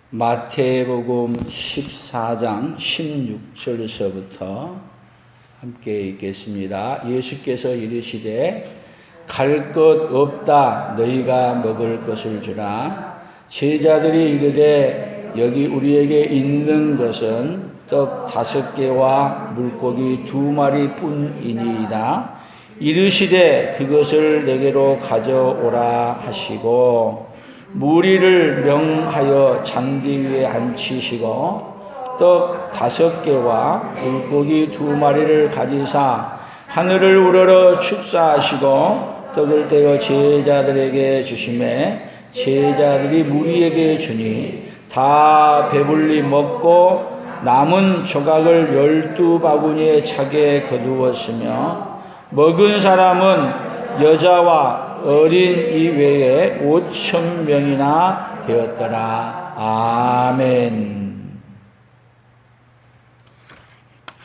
마태복음 14장 16절서부터 함께 읽겠습니다. 예수께서 이르시되 갈 것 없다 너희가 먹을 것을 주라. 제자들이 이르되 여기 우리에게 있는 것은 떡 5개와 물고기 2마리 뿐이니이다. 이르시되 그것을 내게로 가져오라 하시고 무리를 명하여 잔디 위에 앉히시고 떡 5개와 물고기 2마리를 가지사 하늘을 우러러 축사하시고 떡을 떼어 제자들에게 주시매 제자들이 무리에게 주니 다 배불리 먹고 남은 조각을 12바구니에 차게 거두었으며 먹은 사람은 여자와 어린 이외에 5,000명이나 되었더라. 아멘.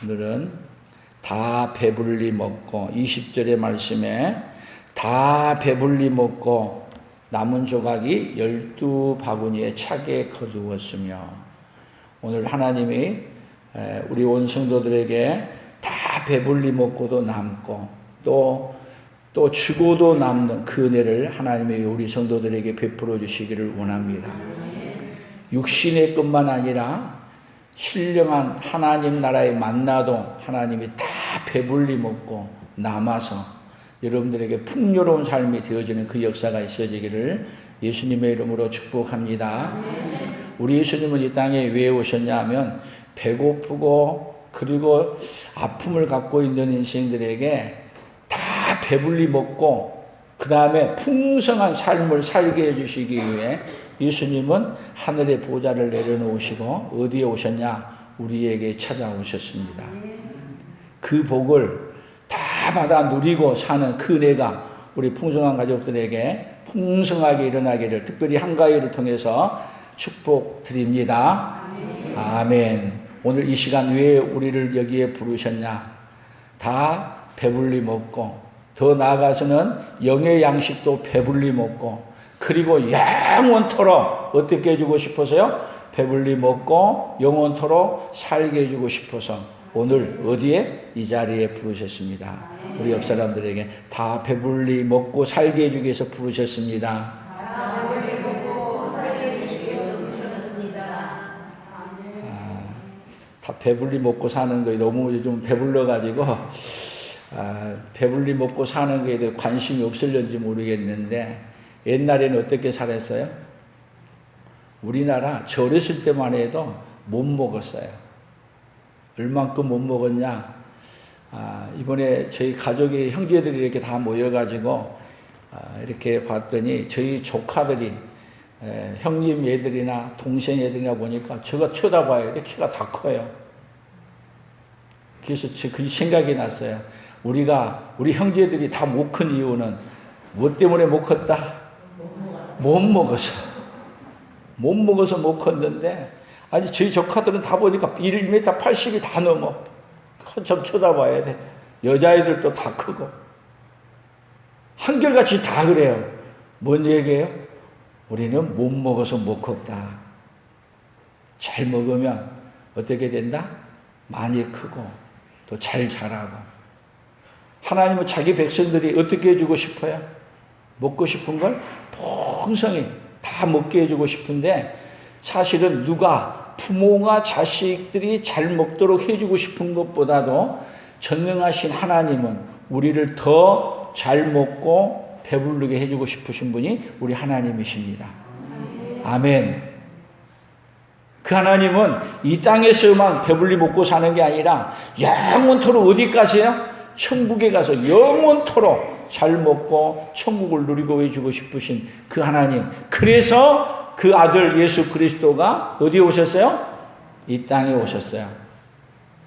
오늘은 다 배불리 먹고 20절의 말씀에 다 배불리 먹고 남은 조각이 12바구니에 차게 거두었으며 오늘 하나님이 우리 온 성도들에게 다 배불리 먹고도 남고 또 주고도 남는 그 은혜를 하나님이 우리 성도들에게 베풀어 주시기를 원합니다. 육신의 것만 아니라 신령한 하나님 나라의 만나도 하나님이 다 배불리 먹고 남아서 여러분들에게 풍요로운 삶이 되어지는 그 역사가 있어지기를 예수님의 이름으로 축복합니다. 우리 예수님은 이 땅에 왜 오셨냐 하면 배고프고 그리고 아픔을 갖고 있는 인생들에게 다 배불리 먹고 그 다음에 풍성한 삶을 살게 해주시기 위해 예수님은 하늘의 보좌를 내려놓으시고 어디에 오셨냐? 우리에게 찾아오셨습니다. 그 복을 다 받아 누리고 사는 그 은혜가 우리 풍성한 가족들에게 풍성하게 일어나기를 특별히 한가위를 통해서 축복드립니다. 아멘. 오늘 이 시간 왜 우리를 여기에 부르셨냐? 다 배불리 먹고 더 나아가서는 영의 양식도 배불리 먹고 그리고 영원토록 어떻게 해주고 싶어서요? 배불리 먹고 영원토록 살게 해주고 싶어서 오늘 어디에? 이 자리에 부르셨습니다. 우리 옆 사람들에게 다 배불리 먹고 살게 해주기 위해서 부르셨습니다. 다 배불리 먹고 사는 거에 너무 요즘 배불러가지고 배불리 먹고 사는 거에 대해 관심이 없을는지 모르겠는데 옛날에는 어떻게 살았어요? 우리나라 저 어렸을 때만 해도 못 먹었어요. 얼만큼 못 먹었냐? 이번에 저희 가족의 형제들이 이렇게 다 모여가지고 이렇게 봤더니 저희 조카들이 형님 애들이나 동생 애들이나 보니까 제가 쳐다봐야 돼. 키가 다 커요. 그래서 그 생각이 났어요. 우리 형제들이 다 못 큰 이유는 뭐 때문에 못 컸다? 못 먹어서. 못 먹어서 못 컸는데, 아니, 저희 조카들은 다 보니까 1m 80이 다 넘어. 좀 쳐다봐야 돼. 여자애들도 다 크고. 한결같이 다 그래요. 뭔 얘기예요? 우리는 못 먹어서 못 컸다. 잘 먹으면 어떻게 된다? 많이 크고 또 잘 자라고. 하나님은 자기 백성들이 어떻게 해주고 싶어요? 먹고 싶은 걸 풍성히 다 먹게 해주고 싶은데 사실은 누가 부모가 자식들이 잘 먹도록 해주고 싶은 것보다도 전능하신 하나님은 우리를 더 잘 먹고 배부르게 해주고 싶으신 분이 우리 하나님이십니다. 아멘. 그 하나님은 이 땅에서만 배불리 먹고 사는 게 아니라 영원토록 어디까지요? 천국에 가서 영원토록 잘 먹고 천국을 누리고 해주고 싶으신 그 하나님. 그래서 그 아들 예수 그리스도가 어디에 오셨어요? 이 땅에 오셨어요.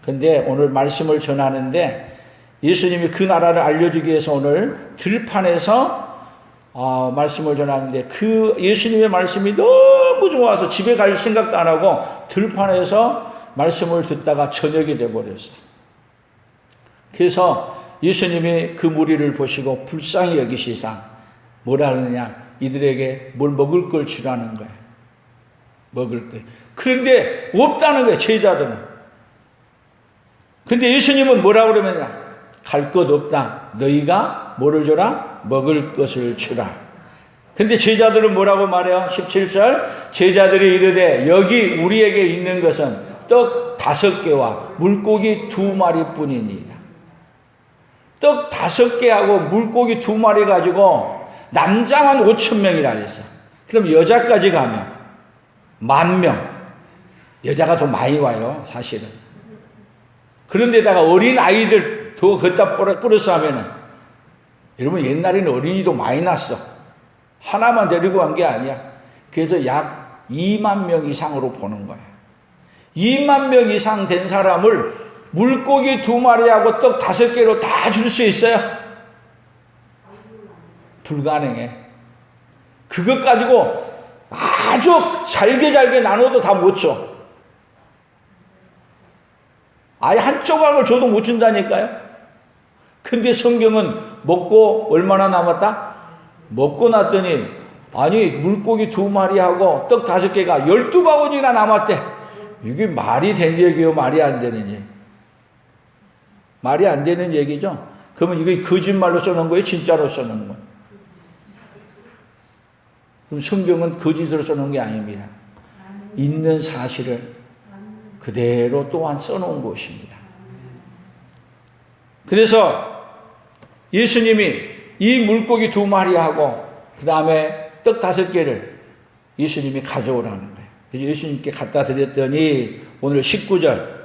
근데 오늘 말씀을 전하는데 예수님이 그 나라를 알려주기 위해서 오늘 들판에서 말씀을 전하는데 그 예수님의 말씀이 너무 좋아서 집에 갈 생각도 안 하고 들판에서 말씀을 듣다가 저녁이 돼버렸어요. 그래서 예수님이 그 무리를 보시고 불쌍히 여기시사 뭐라 그러느냐? 이들에게 뭘 먹을 걸 주라는 거예요. 먹을 거예요. 그런데 없다는 거예요, 제자들은. 근데 예수님은 뭐라고 그러면요? 갈 것 없다. 너희가 뭐를 줘라? 먹을 것을 주라. 근데 제자들은 뭐라고 말해요? 17절 제자들이 이르되 여기 우리에게 있는 것은 떡 5개와 물고기 2마리 뿐이니이다. 떡 5개하고 물고기 2마리 가지고 남자만 5,000명이라 그랬어. 그럼 여자까지 가면 10,000명. 여자가 더 많이 와요, 사실은. 그런데다가 어린 아이들 더 걷다 플러스 하면은, 여러분 옛날에는 어린이도 많이 났어. 하나만 데리고 간 게 아니야. 그래서 약 2만 명 이상으로 보는 거야. 2만 명 이상 된 사람을 물고기 2마리하고 떡 5개로 다 줄 수 있어요? 불가능해. 그것 가지고 아주 잘게 나눠도 다 못 줘. 아예 한 조각을 줘도 못 준다니까요. 근데 성경은 먹고 얼마나 남았다? 먹고 났더니 아니 물고기 2마리하고 떡 5개가 12바구니나 남았대. 이게 말이 된 얘기요, 말이 안 되는 얘기. 말이 안 되는 얘기죠. 그러면 이게 거짓말로 써놓은 거예요, 진짜로 써놓은 거예요? 그럼 성경은 거짓으로 써놓은 게 아닙니다. 있는 사실을 그대로 또한 써놓은 것입니다. 그래서 예수님이 이 물고기 2마리하고 그 다음에 떡 5개를 예수님이 가져오라는 거예요. 그래서 예수님께 갖다 드렸더니 오늘 19절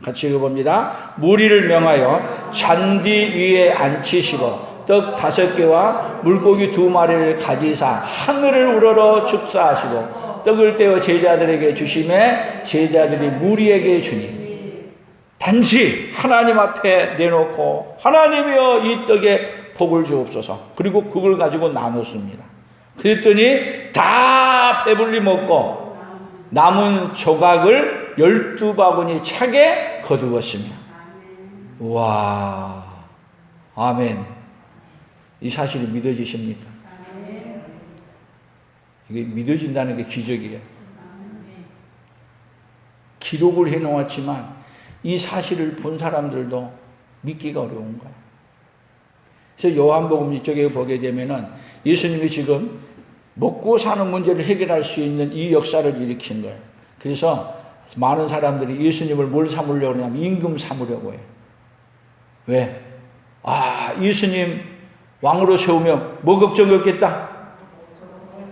같이 읽어봅니다. 무리를 명하여 잔디 위에 앉히시고 떡 5개와 물고기 2마리를 가지사 하늘을 우러러 축사하시고 떡을 떼어 제자들에게 주시매 제자들이 무리에게 주니 단지 하나님 앞에 내놓고 하나님이여 이 떡에 복을 주옵소서. 그리고 그걸 가지고 나눴습니다. 그랬더니 다 배불리 먹고 남은 조각을 12바구니 차게 거두었으며. 와, 아멘. 이 사실이 믿어지십니까? 이게 믿어진다는 게 기적이에요. 기록을 해놓았지만 이 사실을 본 사람들도 믿기가 어려운 거예요. 그래서 요한복음 이쪽에 보게 되면은 예수님이 지금 먹고 사는 문제를 해결할 수 있는 이 역사를 일으킨 거예요. 그래서 많은 사람들이 예수님을 뭘 삼으려고 하냐면 임금 삼으려고 해요. 왜? 예수님 왕으로 세우면 뭐 걱정이 없겠다?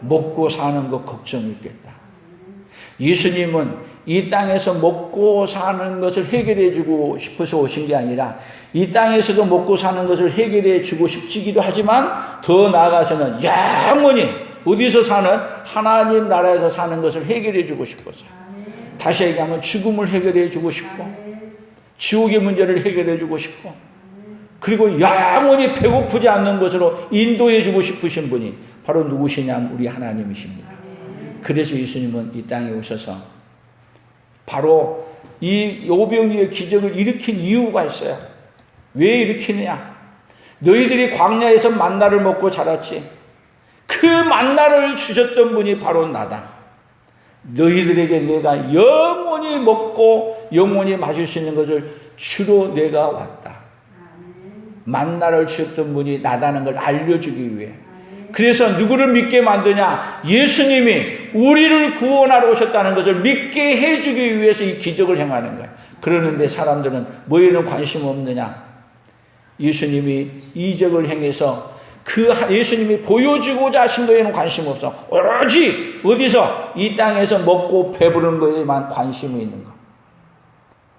먹고 사는 것 걱정이 있겠다. 예수님은 이 땅에서 먹고 사는 것을 해결해 주고 싶어서 오신 게 아니라 이 땅에서도 먹고 사는 것을 해결해 주고 싶지기도 하지만 더 나아가서는 영원히 어디서 사는? 하나님 나라에서 사는 것을 해결해 주고 싶어서. 다시 얘기하면 죽음을 해결해 주고 싶고 지옥의 문제를 해결해 주고 싶고 그리고 영원히 배고프지 않는 것으로 인도해 주고 싶으신 분이 바로 누구시냐면 우리 하나님이십니다. 그래서 예수님은 이 땅에 오셔서 바로 이 오병이의 기적을 일으킨 이유가 있어요. 왜 일으키느냐? 너희들이 광야에서 만나를 먹고 자랐지. 그 만나를 주셨던 분이 바로 나다. 너희들에게 내가 영원히 먹고 영원히 마실 수 있는 것을 주로 내가 왔다. 만나를 주셨던 분이 나다는 걸 알려주기 위해. 그래서 누구를 믿게 만드냐? 예수님이 우리를 구원하러 오셨다는 것을 믿게 해주기 위해서 이 기적을 행하는 거예요. 그러는데 사람들은 뭐에는 관심 없느냐? 예수님이 이적을 행해서 그 예수님이 보여주고자 하신 거에는 관심 없어. 오로지 어디서? 이 땅에서 먹고 배부른 거에만 관심이 있는 거.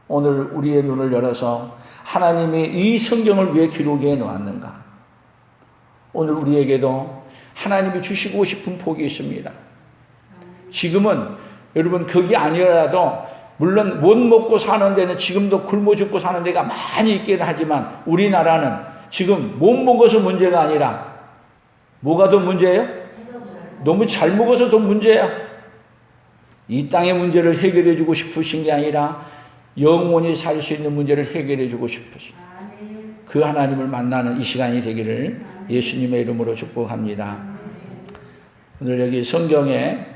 오늘 우리의 눈을 열어서 하나님이 이 성경을 왜 기록해 놓았는가? 오늘 우리에게도 하나님이 주시고 싶은 복이 있습니다. 지금은 여러분 거기 아니라도 물론 못 먹고 사는 데는 지금도 굶어 죽고 사는 데가 많이 있긴 하지만 우리나라는 지금 못 먹어서 문제가 아니라 뭐가 더 문제예요? 너무 잘 먹어서 더 문제야. 이 땅의 문제를 해결해 주고 싶으신 게 아니라 영원히 살 수 있는 문제를 해결해 주고 싶으신 그 하나님을 만나는 이 시간이 되기를 예수님의 이름으로 축복합니다. 오늘 여기 성경에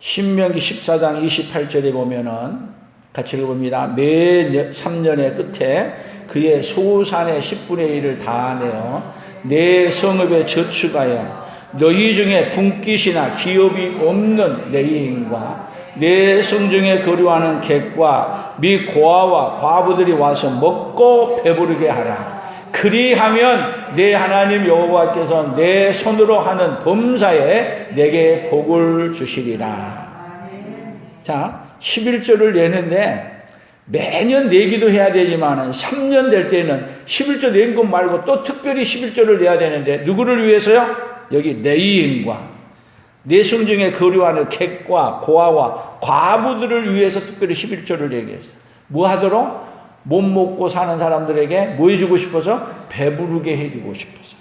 신명기 14장 28절에 보면은 같이 읽어봅니다. 매 3년의 끝에 그의 소산의 10분의 1을 다하내어 내 성읍에 저축하여 너희 중에 분깃이나 기업이 없는 레위인과 내 성중에 거류하는 객과 및 고아와 과부들이 와서 먹고 배부르게 하라. 그리하면 내 하나님 여호와께서 내 손으로 하는 범사에 내게 복을 주시리라. 자, 11조를 내는데 매년 내기도 해야 되지만 3년 될 때는 11조 낸 것 말고 또 특별히 11조를 내야 되는데 누구를 위해서요? 여기 레위인과 내 성중에 거류하는 객과 고아와 과부들을 위해서 특별히 11조를 얘기했어요. 뭐 하도록? 못 먹고 사는 사람들에게 뭐 해주고 싶어서? 배부르게 해주고 싶어서.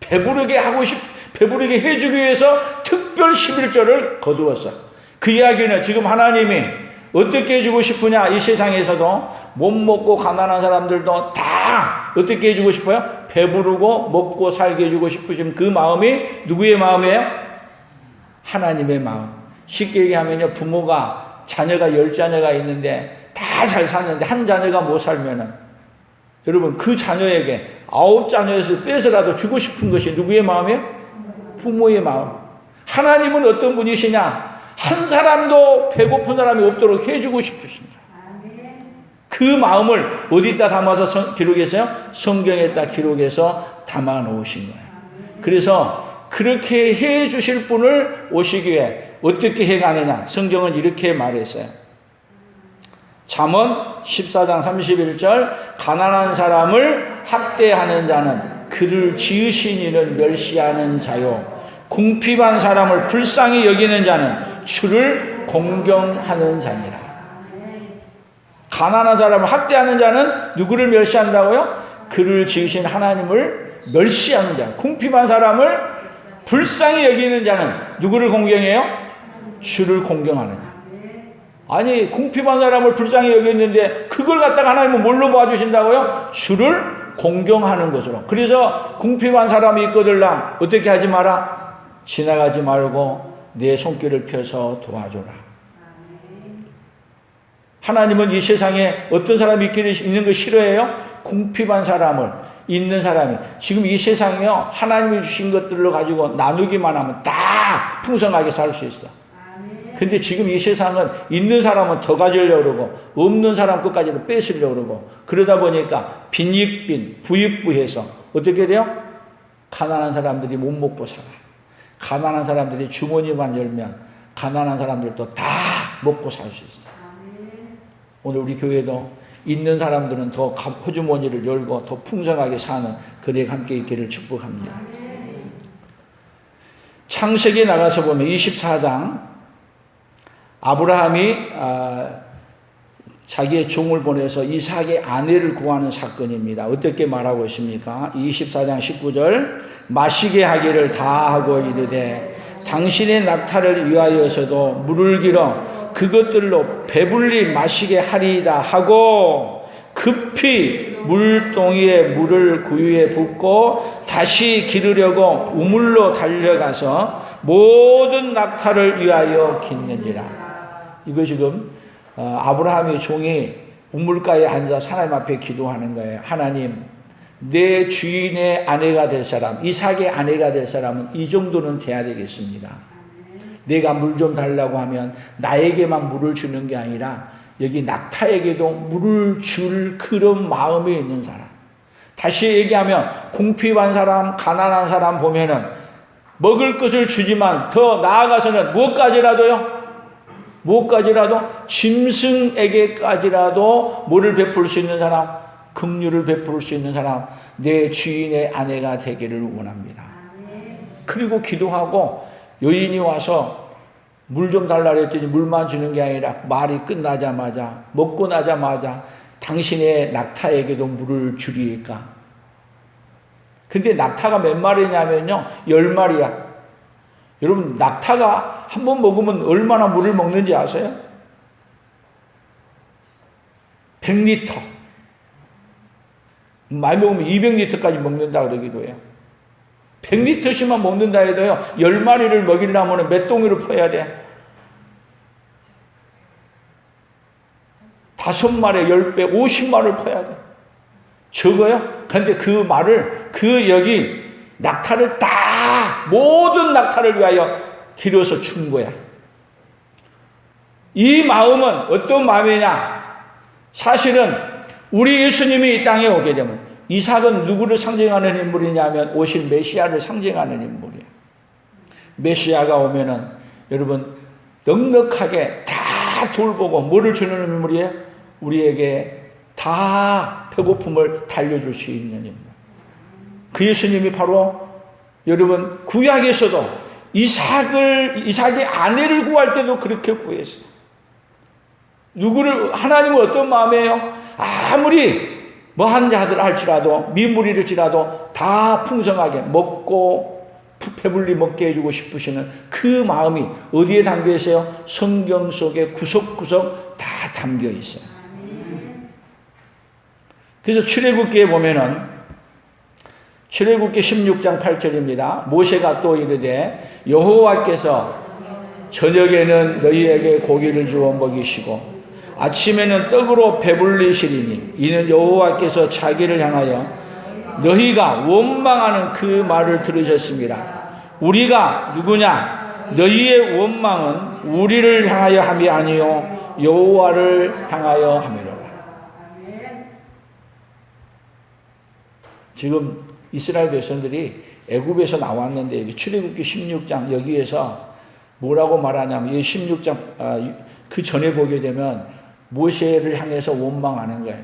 배부르게 해주기 위해서 특별 11조를 거두었어요. 그 이야기는 지금 하나님이 어떻게 해주고 싶으냐? 이 세상에서도 못 먹고 가난한 사람들도 다 어떻게 해주고 싶어요? 배부르고 먹고 살게 해주고 싶으신 그 마음이 누구의 마음이에요? 하나님의 마음. 쉽게 얘기하면요, 부모가 자녀가 10자녀가 있는데 다 잘 사는데 한 자녀가 못 살면은 여러분 그 자녀에게 9자녀에서 빼서라도 주고 싶은 것이 누구의 마음이에요? 부모의 마음. 하나님은 어떤 분이시냐? 한 사람도 배고픈 사람이 없도록 해주고 싶으십니다. 그 마음을 어디다 담아서 기록했어요? 성경에다 기록해서 담아 놓으신 거예요. 그래서 그렇게 해 주실 분을 오시기 위해 어떻게 해가느냐? 성경은 이렇게 말했어요. 잠언 14장 31절 가난한 사람을 학대하는 자는 그를 지으신 이는 멸시하는 자요 궁핍한 사람을 불쌍히 여기는 자는 주를 공경하는 자니라. 가난한 사람을 학대하는 자는 누구를 멸시한다고요? 그를 지으신 하나님을 멸시하는 자. 궁핍한 사람을 불쌍히 여기는 자는 누구를 공경해요? 주를 공경하는 자. 아니 궁핍한 사람을 불쌍히 여겼는데 그걸 갖다가 하나님은 뭘로 봐주신다고요? 주를 공경하는 것으로. 그래서 궁핍한 사람이 있거들랑 어떻게 하지 마라? 지나가지 말고 내 손길을 펴서 도와줘라. 하나님은 이 세상에 어떤 사람이 있는 걸 싫어해요? 궁핍한 사람을 있는 사람이. 지금 이 세상에요, 하나님이 주신 것들로 가지고 나누기만 하면 다 풍성하게 살 수 있어. 근데 지금 이 세상은 있는 사람은 더 가지려고 그러고 없는 사람 끝까지도 뺏으려고 그러고 그러다 보니까 빈익빈 부익부해서 어떻게 돼요? 가난한 사람들이 못 먹고 살아. 가난한 사람들이 주머니만 열면 가난한 사람들도 다 먹고 살 수 있어. 오늘 우리 교회도 있는 사람들은 더 호주머니를 열고 더 풍성하게 사는 그래가 함께 있기를 축복합니다. 창세기에 나가서 보면 24장 아브라함이 자기의 종을 보내서 이삭의 아내를 구하는 사건입니다. 어떻게 말하고 있습니까? 24장 19절 마시게 하기를 다하고 이르되 당신의 낙타를 위하여서도 물을 길어 그것들로 배불리 마시게 하리이다 하고 급히 물동이에 물을 구유에 붓고 다시 기르려고 우물로 달려가서 모든 낙타를 위하여 깃느니라. 이거 지금 아브라함의 종이 우물가에 앉아서 하나님 앞에 기도하는 거예요. 하나님, 내 주인의 아내가 될 사람, 이삭의 아내가 될 사람은 이 정도는 돼야 되겠습니다. 내가 물 좀 달라고 하면 나에게만 물을 주는 게 아니라 여기 낙타에게도 물을 줄 그런 마음이 있는 사람. 다시 얘기하면 궁핍한 사람, 가난한 사람 보면은 먹을 것을 주지만 더 나아가서는 무엇까지라도 짐승에게까지라도 뭐를 베풀 수 있는 사람, 긍휼을 베풀 수 있는 사람, 내 주인의 아내가 되기를 원합니다. 그리고 기도하고 여인이 와서 물 좀 달라 그랬더니 물만 주는 게 아니라 말이 끝나자마자 먹고 나자마자 당신의 낙타에게도 물을 주리까. 근데 낙타가 몇 마리냐면요 10마리야. 여러분 낙타가 한 번 먹으면 얼마나 물을 먹는지 아세요? 100리터. 많이 먹으면 200리터까지 먹는다 그러기도 해요. 100리터씩만 먹는다 해도요, 10마리를 먹이려면 몇 동이를 퍼야 돼? 5마리, 10배, 50마리를 퍼야 돼. 적어요? 근데 그 말을, 여기 낙타를 다, 모든 낙타를 위하여 기려서 준 거야. 이 마음은 어떤 마음이냐? 사실은 우리 예수님이 이 땅에 오게 되면 이삭은 누구를 상징하는 인물이냐면 오실 메시아를 상징하는 인물이에요. 메시아가 오면은 여러분 넉넉하게 다 돌보고 뭐를 주는 인물이에요? 우리에게 다 배고픔을 달려줄 수 있는 인물. 그 예수님이 바로 여러분 구약에서도 이삭이 아내를 구할 때도 그렇게 구했어요. 하나님은 어떤 마음이에요? 아무리 뭐한 자들 할지라도 미물이를지라도 다 풍성하게 먹고 배불리 먹게 해주고 싶으시는 그 마음이 어디에 담겨 있어요? 성경 속에 구석구석 다 담겨 있어요. 그래서 출애굽기에 보면은 출애굽기 16장 8절입니다. 모세가 또 이르되 여호와께서 저녁에는 너희에게 고기를 주어 먹이시고 아침에는 떡으로 배불리시리니 이는 여호와께서 자기를 향하여 너희가 원망하는 그 말을 들으셨습니다. 우리가 누구냐? 너희의 원망은 우리를 향하여 함이 아니요 여호와를 향하여 함이로라. 지금 이스라엘 백성들이 애굽에서 나왔는데 여기 출애굽기 16장 여기에서 뭐라고 말하냐면 이 16장 그 전에 보게 되면 모세를 향해서 원망하는 거예요.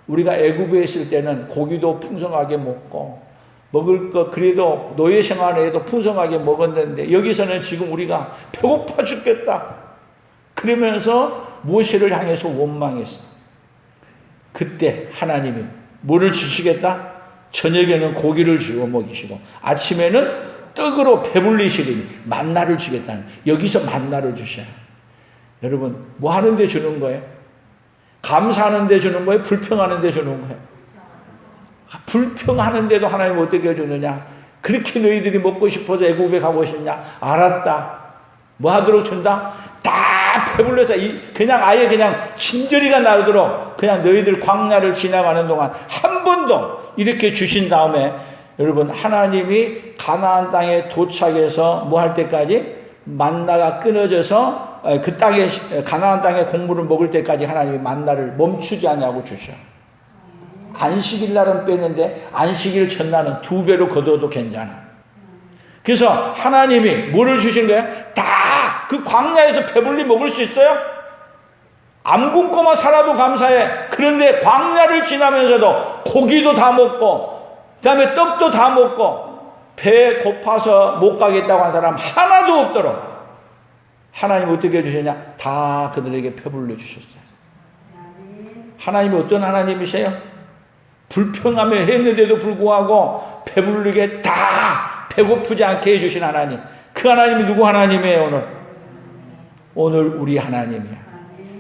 우리가 애굽에 있을 때는 고기도 풍성하게 먹고 먹을 것 그래도 노예 생활에도 풍성하게 먹었는데 여기서는 지금 우리가 배고파 죽겠다. 그러면서 모세를 향해서 원망했어. 그때 하나님이 뭐를 주시겠다? 저녁에는 고기를 주어 먹이시고 아침에는 떡으로 배불리시리니 만나를 주겠다는, 여기서 만나를 주셔요. 여러분 뭐 하는데 주는 거예요? 감사하는데 주는 거예요? 불평하는데 주는 거예요? 불평하는데도 하나님 어떻게 해주느냐? 그렇게 너희들이 먹고 싶어서 애굽에 가고 싶냐? 알았다. 뭐 하도록 준다? 다 배불러서 그냥 아예 그냥 진저리가 나도록 그냥 너희들 광야를 지나가는 동안 한 번도 이렇게 주신 다음에 여러분 하나님이 가나안 땅에 도착해서 뭐 할 때까지 만나가 끊어져서 그 땅에 가나안 땅에 곡물을 먹을 때까지 하나님이 만나를 멈추지 않냐고 주셔. 안식일 날은 빼는데 안식일 전날은 2배로 거둬도 괜찮아. 그래서 하나님이 뭐를 주신 거예요? 다 그 광야에서 배불리 먹을 수 있어요? 안 굶고만 살아도 감사해. 그런데 광야를 지나면서도 고기도 다 먹고 그 다음에 떡도 다 먹고 배 고파서 못 가겠다고 한 사람 하나도 없도록 하나님 어떻게 해주셨냐? 다 그들에게 배불러 주셨어요. 하나님이 어떤 하나님이세요? 불평하며 했는데도 불구하고 배부르게 다 배고프지 않게 해주신 하나님. 그 하나님이 누구 하나님이에요? 오늘 우리 하나님이야.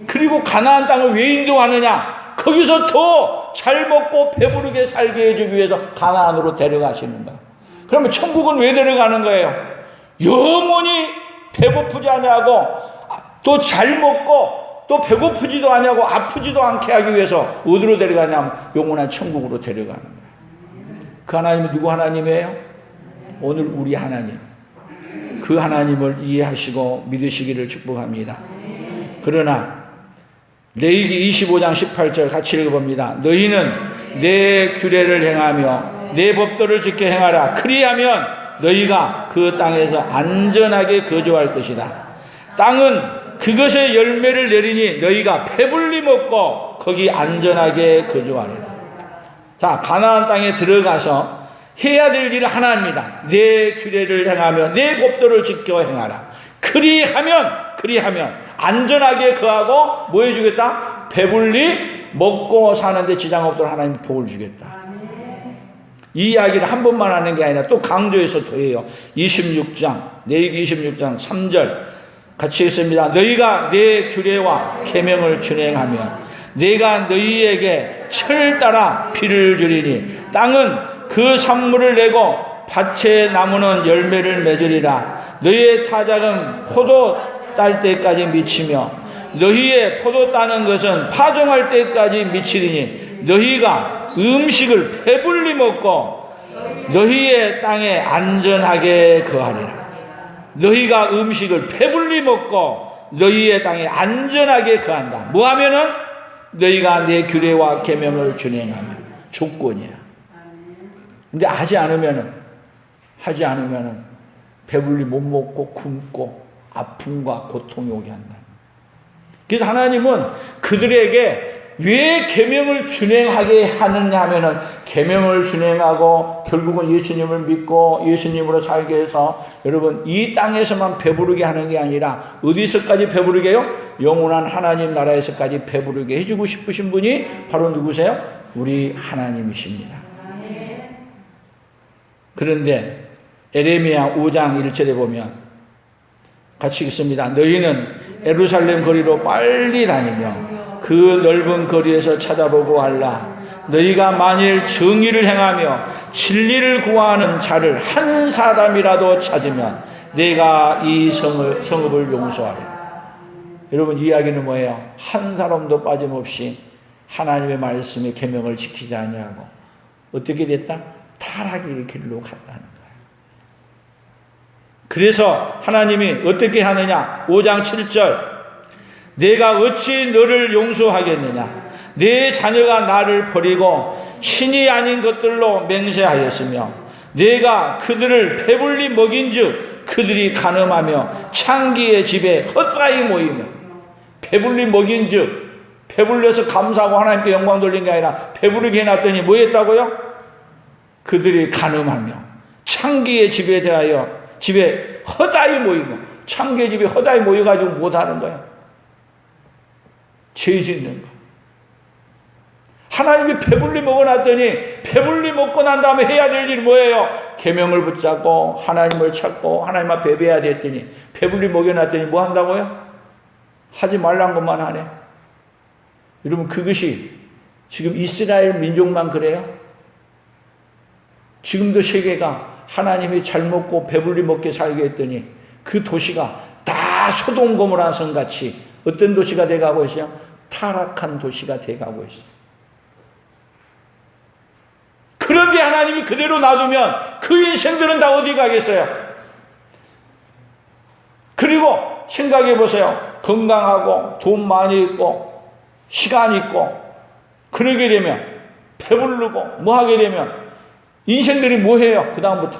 그리고 가나안 땅을 왜 인도하느냐? 거기서 더 잘 먹고 배부르게 살게 해주기 위해서 가나안으로 데려가시는 거야. 그러면 천국은 왜 데려가는 거예요? 영원히 배고프지 않냐고 또 잘 먹고 또 배고프지도 않냐고 아프지도 않게 하기 위해서 어디로 데려가냐면 영원한 천국으로 데려가는 거예요. 그 하나님은 누구 하나님이에요? 오늘 우리 하나님. 그 하나님을 이해하시고 믿으시기를 축복합니다. 그러나 레위기 25장 18절 같이 읽어봅니다. 너희는 내 규례를 행하며 내 법도를 지켜 행하라. 그리하면 너희가 그 땅에서 안전하게 거주할 것이다. 땅은 그것의 열매를 내리니 너희가 배불리 먹고 거기 안전하게 거주하리라. 자, 가나안 땅에 들어가서 해야 될 일은 하나입니다. 내 규례를 행하며 내 법도를 지켜 행하라. 그리하면 안전하게 거하고 뭐 해주겠다? 배불리 먹고 사는데 지장 없도록 하나님 복을 주겠다. 이 이야기를 한 번만 하는 게 아니라 또 강조해서 또 해요. 26장 레위기 26장 3절 같이 읽습니다. 너희가 내 규례와 계명을 준행하면 내가 너희에게 철 따라 비를 주리니 땅은 그 산물을 내고 밭의 나무는 열매를 맺으리라. 너희의 타작은 포도 딸 때까지 미치며 너희의 포도 따는 것은 파종할 때까지 미치리니 너희가 음식을 배불리 먹고 너희의 땅에 안전하게 거하리라. 너희가 음식을 배불리 먹고 너희의 땅에 안전하게 거한다. 뭐 하면은 너희가 내 규례와 계명을 준행하면 조건이야. 근데 하지 않으면은 배불리 못 먹고 굶고 아픔과 고통이 오게 한다. 그래서 하나님은 그들에게 왜 계명을 준행하게 하느냐 하면은 계명을 준행하고 결국은 예수님을 믿고 예수님으로 살게 해서 여러분 이 땅에서만 배부르게 하는 게 아니라 어디서까지 배부르게요? 영원한 하나님 나라에서까지 배부르게 해주고 싶으신 분이 바로 누구세요? 우리 하나님이십니다. 그런데 에레미야 5장 1절에 보면 같이 읽습니다. 너희는 예루살렘 거리로 빨리 다니며 그 넓은 거리에서 찾아보고 알라. 너희가 만일 정의를 행하며 진리를 구하는 자를 한 사람이라도 찾으면 내가 이 성읍을 용서하리라. 여러분 이야기는 뭐예요? 한 사람도 빠짐없이 하나님의 말씀의 계명을 지키지 아니하고 어떻게 됐다? 타락의 길로 갔다는 거예요. 그래서 하나님이 어떻게 하느냐? 5장 7절 내가 어찌 너를 용서하겠느냐? 내 자녀가 나를 버리고 신이 아닌 것들로 맹세하였으며 내가 그들을 배불리 먹인즉 그들이 간음하며 창기의 집에 헛사이 모이며 배불리 먹인즉 배불려서 감사하고 하나님께 영광 돌린 게 아니라 배부르게 해놨더니 뭐 했다고요? 그들이 간음하며 창기의 집에 대하여 집에 허다히 모이며 창기의 집에 허다히 모여가지고 못하는 거야. 죄 짓는 거. 하나님이 배불리 먹어놨더니 배불리 먹고 난 다음에 해야 될 일이 뭐예요? 계명을 붙잡고 하나님을 찾고 하나님 앞에 예배해야 됐더니 배불리 먹여놨더니 뭐 한다고요? 하지 말란 것만 하네. 여러분 그것이 지금 이스라엘 민족만 그래요? 지금도 세계가 하나님이 잘 먹고 배불리 먹게 살게 했더니 그 도시가 다 소돔 고모라 성같이 어떤 도시가 돼가고 있어요? 타락한 도시가 돼가고 있어요. 그런데 하나님이 그대로 놔두면 그 인생들은 다 어디 가겠어요? 그리고 생각해 보세요. 건강하고 돈 많이 있고 시간 있고 그러게 되면 배부르고 뭐 하게 되면 인생들이 뭐 해요? 그 다음부터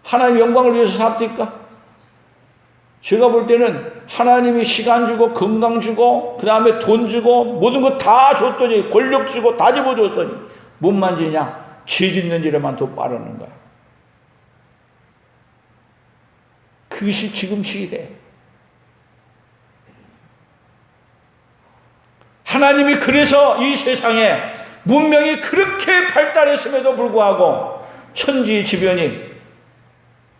하나님 영광을 위해서 삽니까? 제가 볼 때는 하나님이 시간 주고 건강 주고 그 다음에 돈 주고 모든 거 다 줬더니 권력 주고 다 집어줬더니 못 만지냐? 죄 짓는 일에만 더 빠르는 거야. 그것이 지금 시대예요. 하나님이 그래서 이 세상에 문명이 그렇게 발달했음에도 불구하고 천지지변이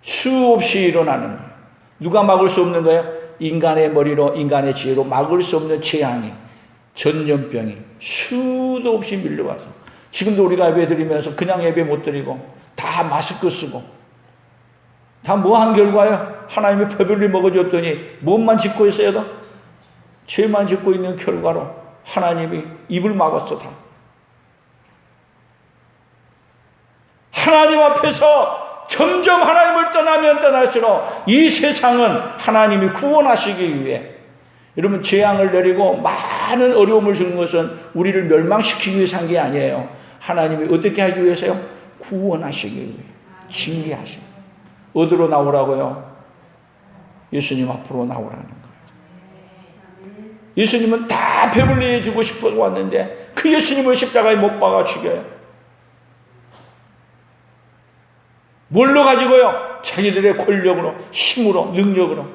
수없이 일어나는 거예요. 누가 막을 수 없는 거예요? 인간의 머리로 인간의 지혜로 막을 수 없는 재앙이 전염병이 수도 없이 밀려와서 지금도 우리가 예배 드리면서 그냥 예배 못 드리고 다 마스크 쓰고 다 뭐 한 결과예요? 하나님이 배불리 먹어줬더니 몸만 짓고 있어요? 죄만 짓고 있는 결과로 하나님이 입을 막았어 다. 하나님 앞에서 점점 하나님을 떠나면 떠날수록 이 세상은 하나님이 구원하시기 위해 여러분 재앙을 내리고 많은 어려움을 주는 것은 우리를 멸망시키기 위해서 한 게 아니에요. 하나님이 어떻게 하기 위해서요? 구원하시기 위해 징계하시고 어디로 나오라고요? 예수님 앞으로 나오라는 거예요. 예수님은 다 배불리 해주고 싶어서 왔는데 그 예수님을 십자가에 못 박아 죽여요. 뭘로 가지고요? 자기들의 권력으로, 힘으로, 능력으로.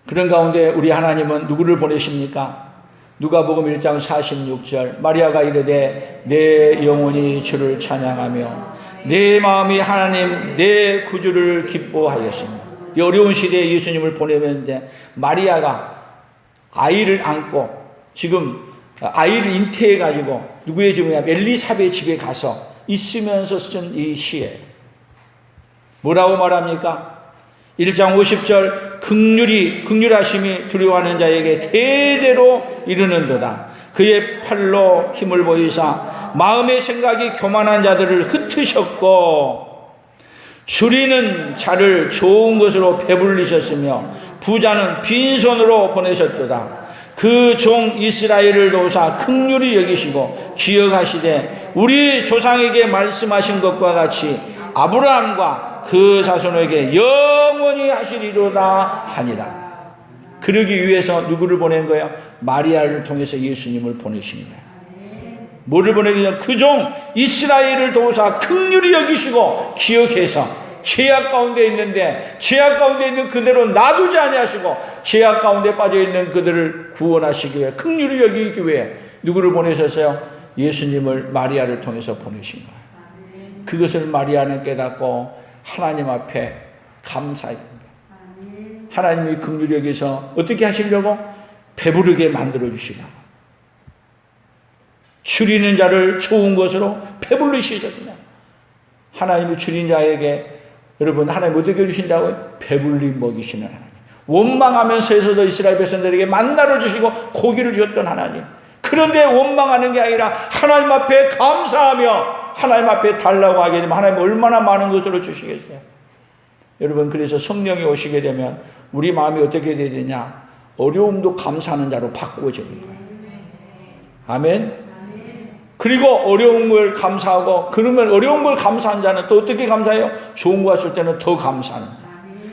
그런 가운데 우리 하나님은 누구를 보내십니까? 누가복음 1장 46절 마리아가 이르되 내 영혼이 주를 찬양하며 내 마음이 하나님 내 구주를 기뻐하였습니다. 이 어려운 시대에 예수님을 보내는데 마리아가 아이를 안고 지금 아이를 잉태해가지고 누구의 집이냐? 엘리사벳 집에 가서 있으면서 쓴 이 시에 뭐라고 말합니까? 1장 50절 긍휼하심이 두려워하는 자에게 대대로 이르는도다. 그의 팔로 힘을 보이사 마음의 생각이 교만한 자들을 흩으셨고 줄이는 자를 좋은 것으로 배불리셨으며 부자는 빈손으로 보내셨도다. 그 종 이스라엘을 도우사 긍휼히 여기시고 기억하시되 우리 조상에게 말씀하신 것과 같이 아브라함과 그 자손에게 영원히 하시리로다 하니라. 그러기 위해서 누구를 보낸 거예요? 마리아를 통해서 예수님을 보내신 거예요. 뭐를 보내기냐? 그 종 이스라엘을 도우사 긍휼히 여기시고 기억해서 죄악 가운데 있는데 죄악 가운데 있는 그대로 놔두지 아니하시고 죄악 가운데 빠져 있는 그들을 구원하시기 위해 긍휼히 여기기 위해 누구를 보내셨어요? 예수님을 마리아를 통해서 보내신 거예요. 그것을 마리아는 깨닫고 하나님 앞에 감사해요. 하나님이 긍휼히 여기서 어떻게 하시려고? 배부르게 만들어 주시라고. 줄이는 자를 좋은 것으로 배불리시거든요. 하나님이 줄인 자에게 여러분 하나님 어떻게 주신다고요? 배불리 먹이시는 하나님. 원망하면서에서도 이스라엘 백성들에게 만나를 주시고 고기를 주셨던 하나님. 그런데 원망하는 게 아니라 하나님 앞에 감사하며 하나님 앞에 달라고 하게 되면 하나님 얼마나 많은 것으로 주시겠어요. 여러분 그래서 성령이 오시게 되면 우리 마음이 어떻게 되야 되냐? 어려움도 감사하는 자로 바꾸어지는 거예요. 아멘. 그리고 어려운 걸 감사하고 그러면 어려운 걸 감사한 자는 또 어떻게 감사해요? 좋은 거 왔을 때는 더 감사하는 자.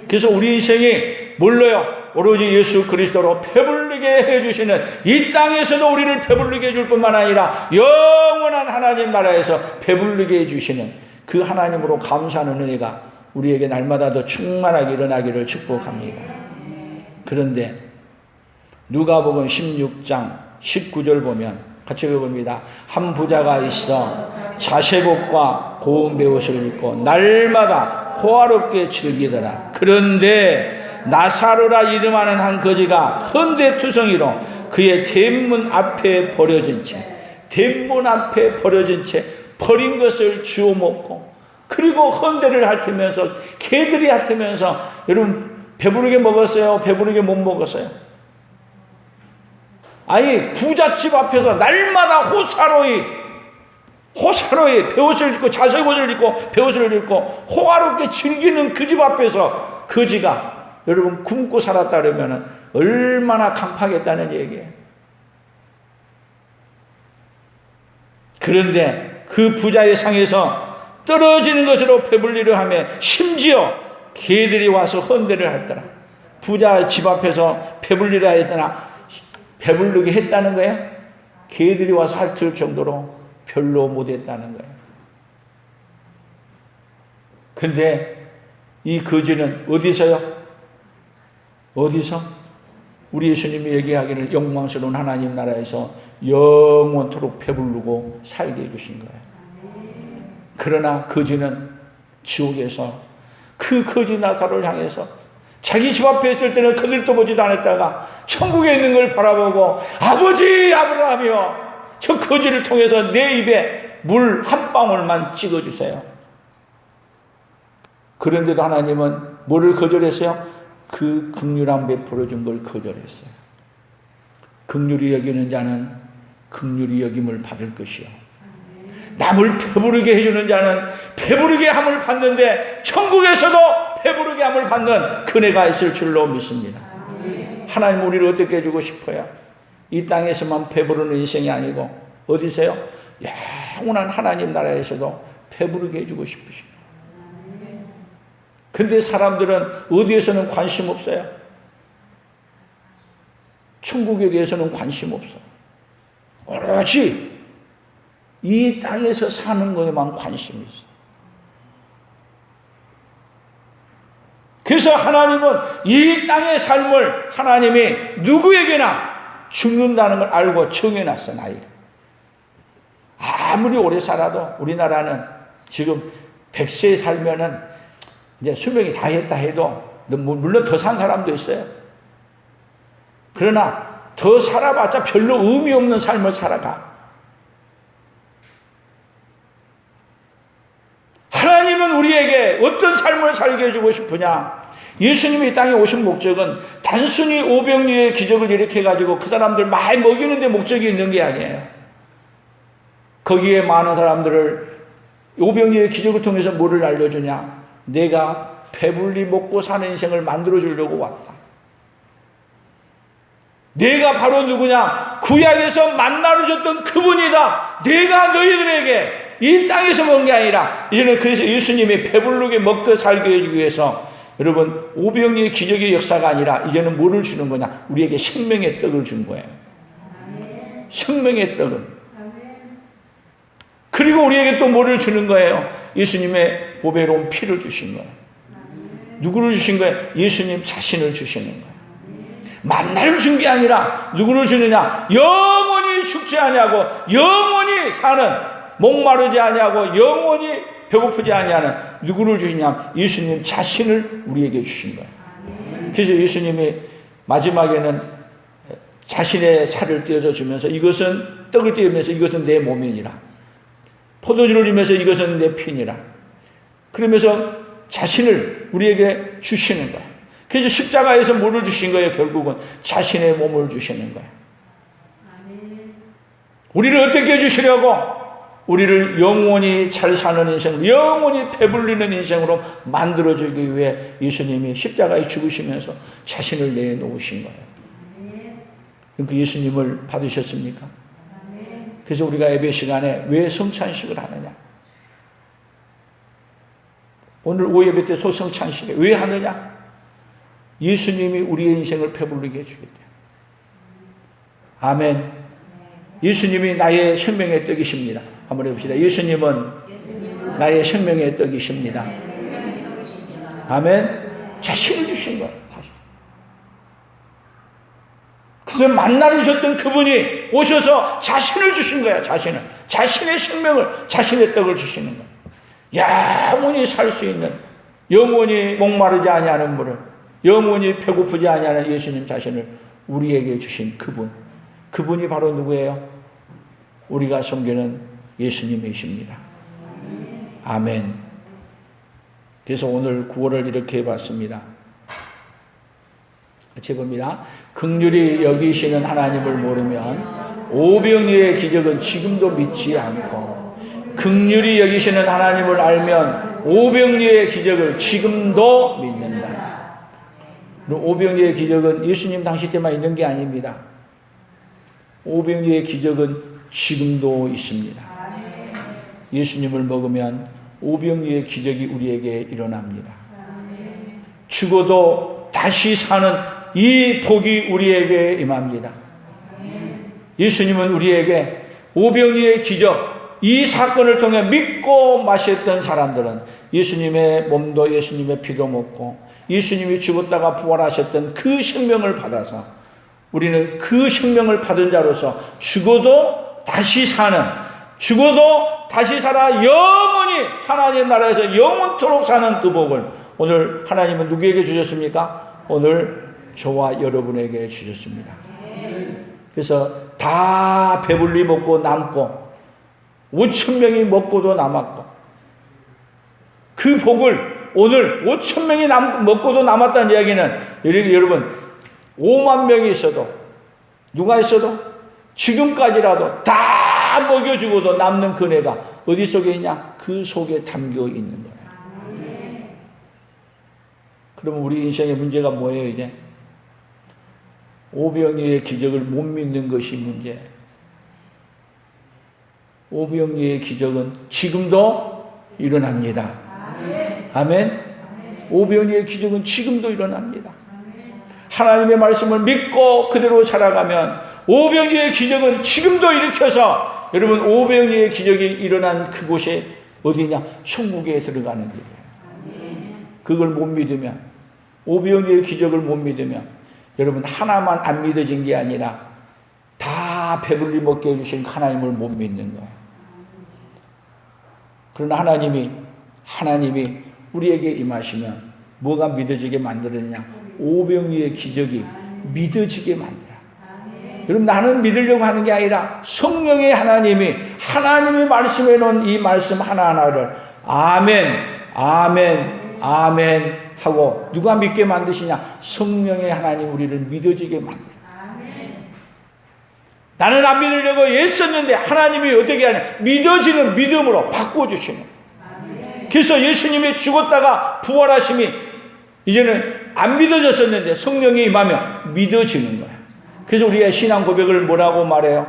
그래서 우리 인생이 뭘로요? 오로지 예수 그리스도로 배불리게 해주시는 이 땅에서도 우리를 배불리게 해줄 뿐만 아니라 영원한 하나님 나라에서 배불리게 해주시는 그 하나님으로 감사하는 은혜가 우리에게 날마다 더 충만하게 일어나기를 축복합니다. 그런데 누가복음 16장 19절 보면 같이 읽어봅니다. 한 부자가 있어 자색옷과 고운 베옷을 입고 날마다 호화롭게 즐기더라. 그런데 나사로라 이름하는 한 거지가 헌데투성이로 그의 대문 앞에 버려진 채 버린 것을 주워 먹고 그리고 헌데를 핥으면서 개들이 핥으면서 여러분 배부르게 먹었어요? 배부르게 못 먹었어요? 아니 부잣집 앞에서 날마다 호사로이 베옷을 입고 자색옷을 입고 베옷을 입고 호화롭게 즐기는 그 집 앞에서 거지가 여러분 굶고 살았다 그러면 얼마나 강팍했다는 얘기예요. 그런데 그 부자의 상에서 떨어지는 것으로 배불리려 하며 심지어 개들이 와서 헌대를 했더라. 부자 집 앞에서 배불리려 했으나 배부르게 했다는 거예요. 개들이 와서 핥을 정도로 별로 못했다는 거예요. 근데 이 거지는 어디서요? 어디서? 우리 예수님이 얘기하기를 영광스러운 하나님 나라에서 영원토록 배부르고 살게 해주신 거예요. 그러나 거지는 지옥에서 그 거지 나사로를 향해서 자기 집 앞에 있을 때는 그들도 보지도 않았다가 천국에 있는 걸 바라보고 아버지 아브라함이여 저 거지를 통해서 내 입에 물 한 방울만 찍어주세요. 그런데도 하나님은 뭐를 거절했어요? 그 긍휼함 베풀어준 걸 거절했어요. 긍휼히 여기는 자는 긍휼히 여김을 받을 것이요 남을 배부르게 해주는 자는 배부르게 함을 받는데 천국에서도 배부르게 함을 받는 그네가 있을 줄로 믿습니다. 하나님 우리를 어떻게 해주고 싶어요? 이 땅에서만 배부르는 인생이 아니고 어디서요? 영원한 하나님 나라에서도 배부르게 해주고 싶으십니다. 근데 사람들은 어디에서는 관심 없어요? 천국에 대해서는 관심 없어요. 오로지 이 땅에서 사는 거에만 관심이 있어요. 그래서 하나님은 이 땅의 삶을 하나님이 누구에게나 죽는다는 걸 알고 정해놨어, 나이를. 아무리 오래 살아도 우리나라는 지금 100세 살면은 이제 수명이 다 했다 해도, 물론 더 산 사람도 있어요. 그러나 더 살아봤자 별로 의미 없는 삶을 살아가. 하나님은 우리에게 어떤 삶을 살게 해주고 싶으냐? 예수님이 이 땅에 오신 목적은 단순히 오병이어의 기적을 일으켜가지고 그 사람들 많이 먹이는 데 목적이 있는 게 아니에요. 거기에 많은 사람들을 오병이어의 기적을 통해서 뭐를 알려주냐? 내가 배불리 먹고 사는 인생을 만들어주려고 왔다. 내가 바로 누구냐? 구약에서 만나를 줬던 그분이다. 내가 너희들에게 이 땅에서 먹은 게 아니라 이제는 그래서 예수님이 배부르게 먹고 살게 해주기 위해서 여러분 오병이어의 기적의 역사가 아니라 이제는 뭐를 주는 거냐? 우리에게 생명의 떡을 준 거예요. 생명의 떡을. 그리고 우리에게 또 뭐를 주는 거예요? 예수님의 보배로운 피를 주신 거예요. 누구를 주신 거예요? 예수님 자신을 주시는 거예요. 만나를 준 게 아니라 누구를 주느냐? 영원히 죽지 아니하고 영원히 사는, 목마르지 아니하고 영원히 배고프지 아니하는 누구를 주시냐? 예수님 자신을 우리에게 주신 거예요. 그래서 예수님이 마지막에는 자신의 살을 떼어서 주면서 이것은 떡을 떼우면서 이것은 내 몸이니라, 포도주를 주면서 이것은 내 피니라, 그러면서 자신을 우리에게 주시는 거예요. 그래서 십자가에서 뭐를 주신 거예요? 결국은 자신의 몸을 주시는 거예요. 우리를 어떻게 해주시려고? 우리를 영원히 잘 사는 인생으로, 영원히 배불리는 인생으로 만들어주기 위해 예수님이 십자가에 죽으시면서 자신을 내놓으신 거예요. 그 예수님을 받으셨습니까? 그래서 우리가 예배 시간에 왜 성찬식을 하느냐? 오늘 오예배 때 소성찬식을 왜 하느냐? 예수님이 우리의 인생을 배불리게 해주기 때문에. 아멘. 예수님이 나의 생명의 떡이십니다. 한번 해봅시다. 예수님은 나의 생명의 떡이십니다. 아멘. 자신을 주신 거예요. 그래서 만나를 주셨던 그분이 오셔서 자신을 주신 거야. 자신을. 자신의 생명을, 자신의 떡을 주시는 거야. 영원히 살 수 있는, 영원히 목마르지 아니하는 물을, 영원히 배고프지 아니하는 예수님 자신을 우리에게 주신 그분. 그분이 바로 누구예요? 우리가 섬기는 예수님이십니다. 아멘. 그래서 오늘 구호를 이렇게 해봤습니다. 같이 해봅니다. 긍휼히 여기시는 하나님을 모르면 오병이어의 기적은 지금도 믿지 않고, 긍휼히 여기시는 하나님을 알면 오병이어의 기적을 지금도 믿는다. 오병이어의 기적은 예수님 당시 때만 있는 게 아닙니다. 오병이어의 기적은 지금도 있습니다. 예수님을 먹으면 오병이어의 기적이 우리에게 일어납니다. 죽어도 다시 사는 이 복이 우리에게 임합니다. 예수님은 우리에게 오병이어의 기적, 이 사건을 통해 믿고 마셨던 사람들은 예수님의 몸도 예수님의 피도 먹고 예수님이 죽었다가 부활하셨던 그 생명을 받아서 우리는 그 생명을 받은 자로서 죽어도 다시 사는, 죽어도 다시 살아 영원히 하나님 나라에서 영원토록 사는 그 복을 오늘 하나님은 누구에게 주셨습니까? 오늘 저와 여러분에게 주셨습니다. 그래서 다 배불리 먹고 남고 5,000명이 먹고도 남았고, 그 복을 오늘 5,000명이 먹고도 남았다는 이야기는 여러분 5만 명이 있어도, 누가 있어도 지금까지라도 다 먹여주고도 남는 그네가 어디 속에 있냐? 그 속에 담겨 있는 거예요. 그러면 우리 인생의 문제가 뭐예요? 이제 오병이어의 기적을 못 믿는 것이 문제예요. 오병이어의 기적은 지금도 일어납니다. 아멘. 오병이어의 기적은 지금도 일어납니다. 하나님의 말씀을 믿고 그대로 살아가면 오병이어의 기적은 지금도 일으켜서 여러분 오병이어의 기적이 일어난 그곳이 어디냐? 천국에 들어가는 길이에요. 그걸 못 믿으면, 오병이어의 기적을 못 믿으면 여러분 하나만 안 믿어진 게 아니라 다 배불리 먹게 해주신 하나님을 못 믿는 거예요. 그러나 하나님이 우리에게 임하시면 뭐가 믿어지게 만들느냐? 오병이어의 기적이 믿어지게 만들어. 여러분, 나는 믿으려고 하는 게 아니라 성령의 하나님이 말씀해 놓은 이 말씀 하나하나를 아멘, 아멘, 아멘 하고 누가 믿게 만드시냐? 성령의 하나님 우리를 믿어지게 만들어요. 나는 안 믿으려고 애썼는데 하나님이 어떻게 하냐? 믿어지는 믿음으로 바꿔주시는. 그래서 예수님이 죽었다가 부활하심이 이제는 안 믿어졌었는데 성령이 임하면 믿어지는 거야. 그래서 우리가 신앙 고백을 뭐라고 말해요?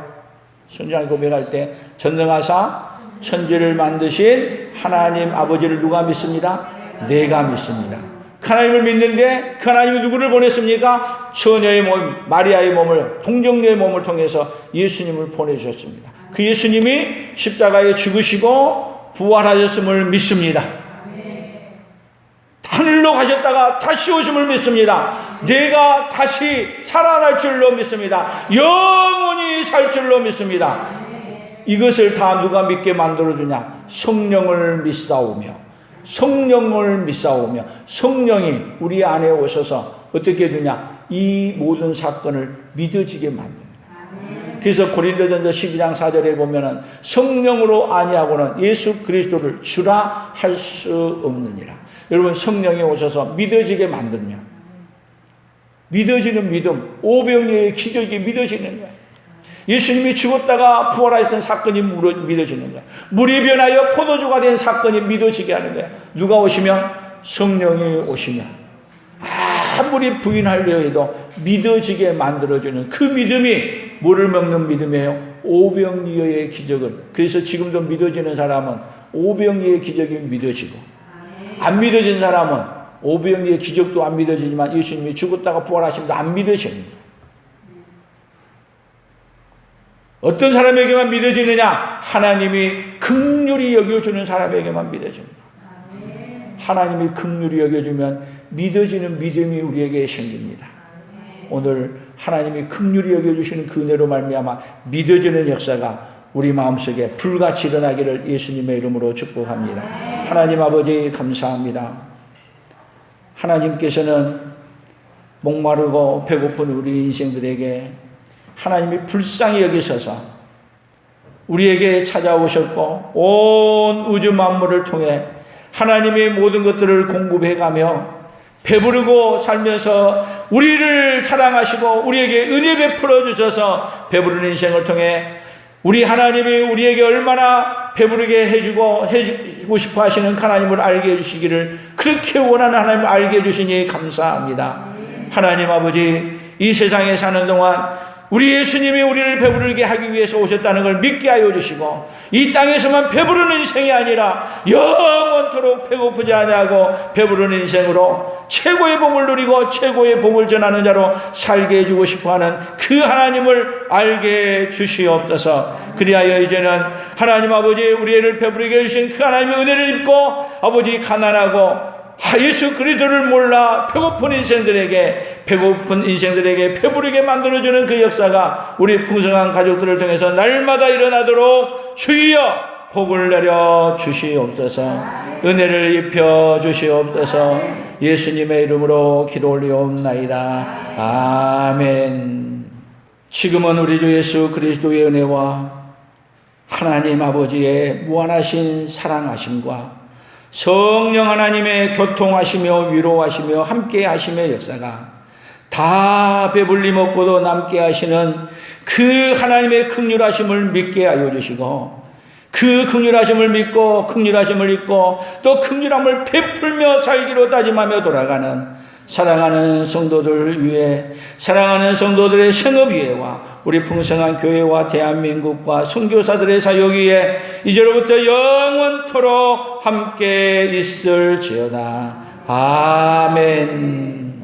신앙 고백할 때 전능하사 천지를 만드신 하나님 아버지를 누가 믿습니다? 내가 믿습니다. 그 하나님을 믿는데 그 하나님이 누구를 보냈습니까? 처녀의 몸, 마리아의 몸을, 동정녀의 몸을 통해서 예수님을 보내주셨습니다. 그 예수님이 십자가에 죽으시고 부활하셨음을 믿습니다. 하늘로 가셨다가 다시 오심을 믿습니다. 내가 다시 살아날 줄로 믿습니다. 영원히 살 줄로 믿습니다. 이것을 다 누가 믿게 만들어주냐? 성령을 믿사오며, 성령을 믿사오며, 성령이 우리 안에 오셔서 어떻게 해주냐? 이 모든 사건을 믿어지게 만듭니다. 그래서 고린도전서 12장 4절에 보면은 성령으로 아니하고는 예수 그리스도를 주라 할 수 없느니라. 여러분, 성령이 오셔서 믿어지게 만들면, 믿어지는 믿음, 오병이어의 기적이 믿어지는 거예요. 예수님이 죽었다가 부활하셨던 사건이 믿어지는 거예요. 물이 변하여 포도주가 된 사건이 믿어지게 하는 거예요. 누가 오시면? 성령이 오시면. 아무리 부인하려 해도 믿어지게 만들어주는 그 믿음이 뭐를 먹는 믿음이에요? 오병이어의 기적은. 그래서 지금도 믿어지는 사람은 오병이어의 기적이 믿어지고, 안 믿어진 사람은 오병이어의 기적도 안 믿어지지만 예수님이 죽었다가 부활하심도 안 믿어집니다. 어떤 사람에게만 믿어지느냐? 하나님이 긍휼히 여겨주는 사람에게만 믿어집니다. 하나님이 긍휼히 여겨주면 믿어지는 믿음이 우리에게 생깁니다. 오늘 하나님이 긍휼히 여겨주시는 그 은혜로 말미암아 믿어지는 역사가 우리 마음속에 불같이 일어나기를 예수님의 이름으로 축복합니다. 하나님 아버지 감사합니다. 하나님께서는 목마르고 배고픈 우리 인생들에게 하나님이 불쌍히 여기셔서 우리에게 찾아오셨고 온 우주 만물을 통해 하나님의 모든 것들을 공급해가며 배부르고 살면서 우리를 사랑하시고 우리에게 은혜 베풀어 주셔서 배부른 인생을 통해 우리 하나님이 우리에게 얼마나 배부르게 해주고 싶어 하시는 하나님을 알게 해주시기를, 그렇게 원하는 하나님을 알게 해주시니 감사합니다. 하나님 아버지, 이 세상에 사는 동안 우리 예수님이 우리를 배부르게 하기 위해서 오셨다는 걸 믿게 하여 주시고, 이 땅에서만 배부르는 인생이 아니라 영원토록 배고프지 아니하고 배부르는 인생으로 최고의 복을 누리고 최고의 복을 전하는 자로 살게 해주고 싶어하는 그 하나님을 알게 주시옵소서. 그리하여 이제는 하나님 아버지, 우리를 배부르게 해주신 그 하나님의 은혜를 입고 아버지, 가난하고 예수 그리스도를 몰라 배고픈 인생들에게 배부르게 만들어주는 그 역사가 우리 풍성한 가족들을 통해서 날마다 일어나도록 주여 복을 내려 주시옵소서. 은혜를 입혀 주시옵소서. 예수님의 이름으로 기도 올리옵나이다. 아멘. 지금은 우리 주 예수 그리스도의 은혜와 하나님 아버지의 무한하신 사랑하심과 성령 하나님의 교통하시며 위로하시며 함께 하심의 역사가 다 배불리 먹고도 남게 하시는 그 하나님의 긍휼하심을 믿게 하여 주시고, 그 긍휼하심을 믿고 긍휼하심을 잊고 또 긍휼함을 베풀며 살기로 다짐하며 돌아가는 사랑하는 성도들 위해, 사랑하는 성도들의 생업위에와 우리 풍성한 교회와 대한민국과 선교사들의 사역 위에 이제로부터 영원토록 함께 있을지어다. 아멘.